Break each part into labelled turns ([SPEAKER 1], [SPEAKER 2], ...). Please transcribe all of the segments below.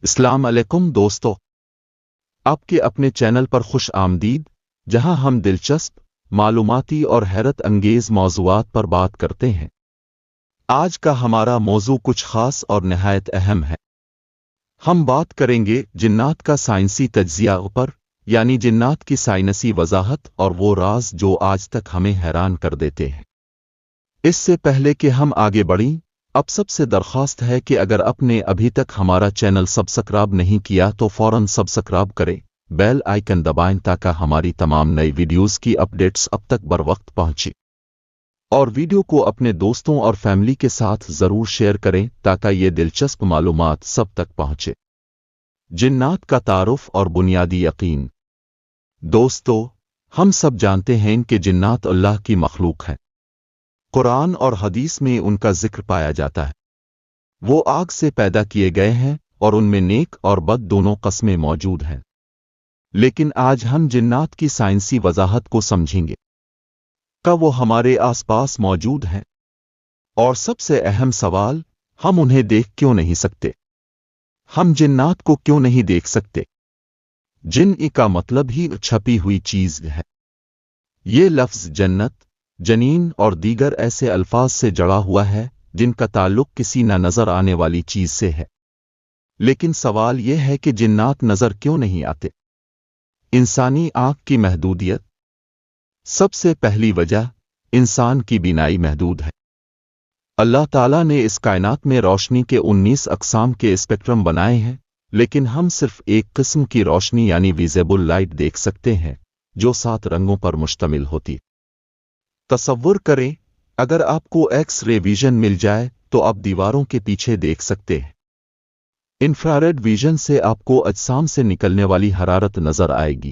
[SPEAKER 1] السلام علیکم دوستو، آپ کے اپنے چینل پر خوش آمدید، جہاں ہم دلچسپ، معلوماتی اور حیرت انگیز موضوعات پر بات کرتے ہیں۔ آج کا ہمارا موضوع کچھ خاص اور نہایت اہم ہے۔ ہم بات کریں گے جنات کا سائنسی تجزیہ پر، یعنی جنات کی سائنسی وضاحت اور وہ راز جو آج تک ہمیں حیران کر دیتے ہیں۔ اس سے پہلے کہ ہم آگے بڑھیں، اب سب سے درخواست ہے کہ اگر آپ نے ابھی تک ہمارا چینل سبسکرائب نہیں کیا تو فوراً سبسکرائب کریں، بیل آئیکن دبائیں تاکہ ہماری تمام نئی ویڈیوز کی اپڈیٹس اب تک بروقت پہنچیں۔ اور ویڈیو کو اپنے دوستوں اور فیملی کے ساتھ ضرور شیئر کریں تاکہ یہ دلچسپ معلومات سب تک پہنچے۔ جنات کا تعارف اور بنیادی یقین۔ دوستو، ہم سب جانتے ہیں کہ جنات اللہ کی مخلوق ہیں۔ قرآن اور حدیث میں ان کا ذکر پایا جاتا ہے۔ وہ آگ سے پیدا کیے گئے ہیں اور ان میں نیک اور بد دونوں قسمیں موجود ہیں۔ لیکن آج ہم جنات کی سائنسی وضاحت کو سمجھیں گے کہ وہ ہمارے آس پاس موجود ہیں۔ اور سب سے اہم سوال، ہم انہیں دیکھ کیوں نہیں سکتے؟ ہم جنات کو کیوں نہیں دیکھ سکتے؟ جن کا مطلب ہی چھپی ہوئی چیز ہے۔ یہ لفظ جنت، جنین اور دیگر ایسے الفاظ سے جڑا ہوا ہے جن کا تعلق کسی نہ نظر آنے والی چیز سے ہے۔ لیکن سوال یہ ہے کہ جنات نظر کیوں نہیں آتے؟ انسانی آنکھ کی محدودیت۔ سب سے پہلی وجہ، انسان کی بینائی محدود ہے۔ اللہ تعالیٰ نے اس کائنات میں روشنی کے 19 اقسام کے اسپیکٹرم بنائے ہیں، لیکن ہم صرف ایک قسم کی روشنی یعنی ویزیبل لائٹ دیکھ سکتے ہیں، جو 7 رنگوں پر مشتمل ہوتی۔ تصور کریں، اگر آپ کو ایکس رے ویژن مل جائے تو آپ دیواروں کے پیچھے دیکھ سکتے ہیں۔ انفراریڈ ویژن سے آپ کو اجسام سے نکلنے والی حرارت نظر آئے گی،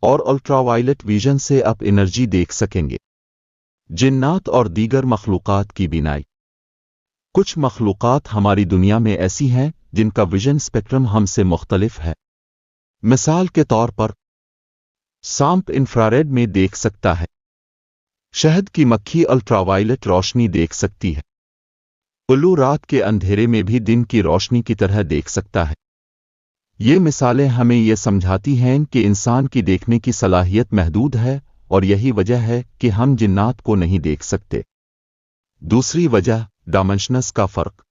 [SPEAKER 1] اور الٹرا وائلٹ ویژن سے آپ انرجی دیکھ سکیں گے۔ جنات اور دیگر مخلوقات کی بینائی۔ کچھ مخلوقات ہماری دنیا میں ایسی ہیں جن کا ویژن اسپیکٹرم ہم سے مختلف ہے۔ مثال کے طور پر، سانپ انفراریڈ میں دیکھ سکتا ہے۔ شہد کی مکھی الٹرا وائلٹ روشنی دیکھ سکتی ہے۔ الو رات کے اندھیرے میں بھی دن کی روشنی کی طرح دیکھ سکتا ہے۔ یہ مثالیں ہمیں یہ سمجھاتی ہیں کہ انسان کی دیکھنے کی صلاحیت محدود ہے، اور یہی وجہ ہے کہ ہم جنات کو نہیں دیکھ سکتے۔ دوسری وجہ، ڈائمنشنز کا فرق۔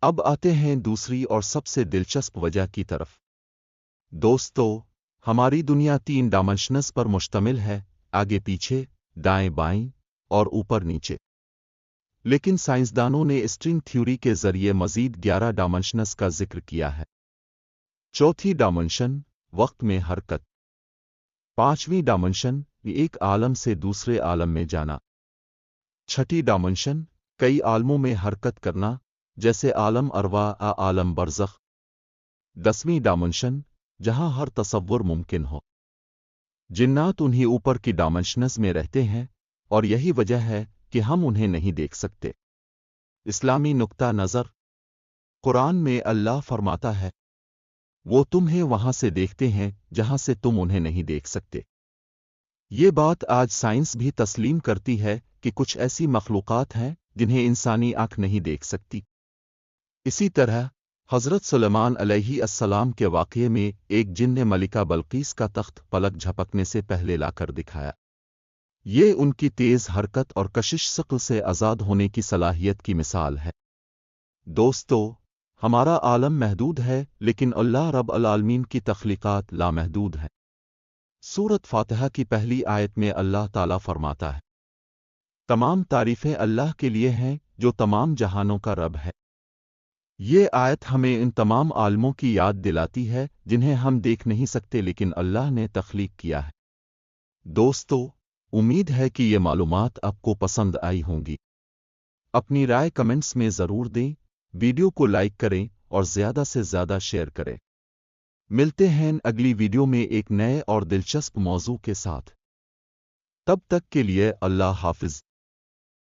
[SPEAKER 1] اب آتے ہیں دوسری اور سب سے دلچسپ وجہ کی طرف۔ دوستو، ہماری دنیا 3 ڈائمنشنز پر مشتمل ہے، آگے پیچھے، دائیں بائیں اور اوپر نیچے۔ لیکن سائنسدانوں نے اسٹرنگ تھیوری کے ذریعے مزید 11 ڈائمنشنز کا ذکر کیا ہے۔ چوتھی ڈائمنشن، وقت میں حرکت۔ پانچویں ڈائمنشن، ایک عالم سے دوسرے عالم میں جانا۔ چھٹی ڈائمنشن، کئی عالموں میں حرکت کرنا، جیسے عالم ارواح عالم برزخ۔ 10ویں ڈائمنشن، جہاں ہر تصور ممکن ہو۔ جنات انہی اوپر کی ڈائمنشنز میں رہتے ہیں، اور یہی وجہ ہے کہ ہم انہیں نہیں دیکھ سکتے۔ اسلامی نقطہ نظر۔ قرآن میں اللہ فرماتا ہے، وہ تمہیں وہاں سے دیکھتے ہیں جہاں سے تم انہیں نہیں دیکھ سکتے۔ یہ بات آج سائنس بھی تسلیم کرتی ہے کہ کچھ ایسی مخلوقات ہیں جنہیں انسانی آنکھ نہیں دیکھ سکتی۔ اسی طرح حضرت سلیمان علیہ السلام کے واقعے میں ایک جن نے ملکہ بلقیس کا تخت پلک جھپکنے سے پہلے لا کر دکھایا۔ یہ ان کی تیز حرکت اور کشش ثقل سے آزاد ہونے کی صلاحیت کی مثال ہے۔ دوستو، ہمارا عالم محدود ہے، لیکن اللہ رب العالمین کی تخلیقات لامحدود ہیں۔ سورۃ فاتحہ کی پہلی آیت میں اللہ تعالیٰ فرماتا ہے، تمام تعریفیں اللہ کے لیے ہیں جو تمام جہانوں کا رب ہے۔ یہ آیت ہمیں ان تمام عالموں کی یاد دلاتی ہے جنہیں ہم دیکھ نہیں سکتے لیکن اللہ نے تخلیق کیا ہے۔ دوستو، امید ہے کہ یہ معلومات آپ کو پسند آئی ہوں گی۔ اپنی رائے کمنٹس میں ضرور دیں، ویڈیو کو لائک کریں اور زیادہ سے زیادہ شیئر کریں۔ ملتے ہیں اگلی ویڈیو میں ایک نئے اور دلچسپ موضوع کے ساتھ۔ تب تک کے لیے اللہ حافظ۔